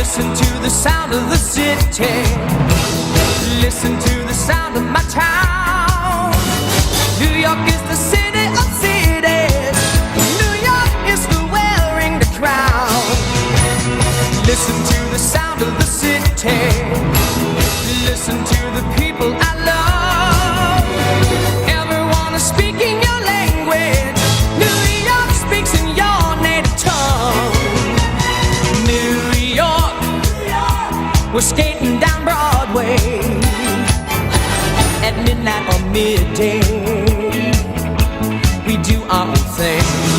Listen to the sound of the city. Listen to the sound of my town. New York is the city of cities. New York is the wearing the crown. Listen to the sound of the city. Listen to the people I love. Everyone is speaking your language. New York speaks in your native tongue. New York, we're skating down Broadway at midnight or midday. We do our own thing.